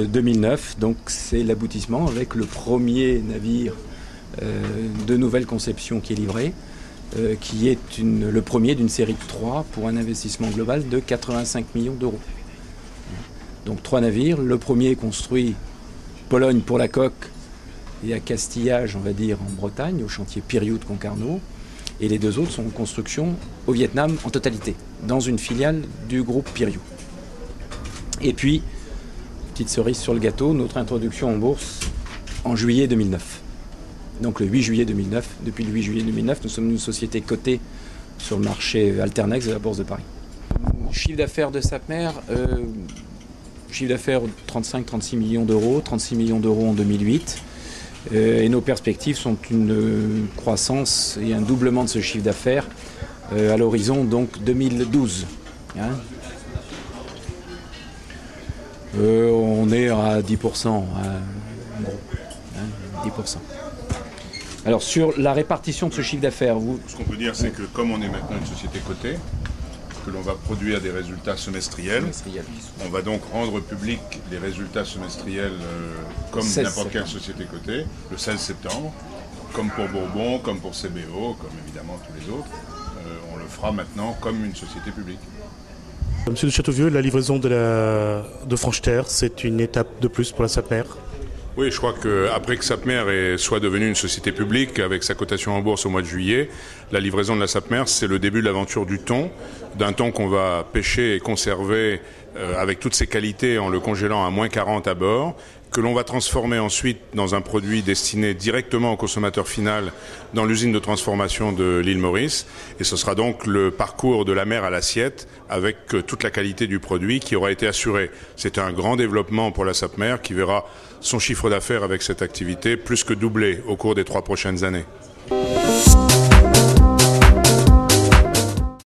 2009, donc c'est l'aboutissement avec le premier navire de nouvelle conception qui est livré, qui est le premier d'une série de 3 pour un investissement global de 85 millions d'euros. Donc 3 navires, le premier est construit Pologne pour la coque et à Castillage, on va dire, en Bretagne, au chantier Piriou de Concarneau. Et les 2 autres sont en construction au Vietnam en totalité, dans une filiale du groupe Piriou. Et puis, petite cerise sur le gâteau, notre introduction en bourse en juillet 2009. Donc le 8 juillet 2009, depuis le 8 juillet 2009, nous sommes une société cotée sur le marché Alternex de la Bourse de Paris. Chiffre d'affaires de Sapmer, chiffre d'affaires 35-36 millions d'euros, 36 millions d'euros en 2008. Et nos perspectives sont une croissance et un doublement de ce chiffre d'affaires à l'horizon donc 2012. Hein. On est à 10%, en gros, 10%. Alors sur la répartition de ce chiffre d'affaires, Ce qu'on peut dire, c'est que comme on est maintenant une société cotée, que l'on va produire des résultats semestriels. On va donc rendre public les résultats semestriels comme n'importe quelle société cotée, le 16 septembre, comme pour Bourbon, comme pour CBO, comme évidemment tous les autres. On le fera maintenant comme une société publique. Monsieur de Châteauvieux, la livraison de Franche-Terre, c'est une étape de plus pour la Sapmer. Oui, je crois qu'après que Sapmer soit devenue une société publique avec sa cotation en bourse au mois de juillet, la livraison de la Sapmer, c'est le début de l'aventure du thon, d'un thon qu'on va pêcher et conserver avec toutes ses qualités en le congélant à moins 40 à bord, que l'on va transformer ensuite dans un produit destiné directement au consommateur final dans l'usine de transformation de l'île Maurice. Et ce sera donc le parcours de la mer à l'assiette avec toute la qualité du produit qui aura été assurée. C'est un grand développement pour la Sapmer qui verra son chiffre d'affaires avec cette activité plus que doubler au cours des 3 prochaines années.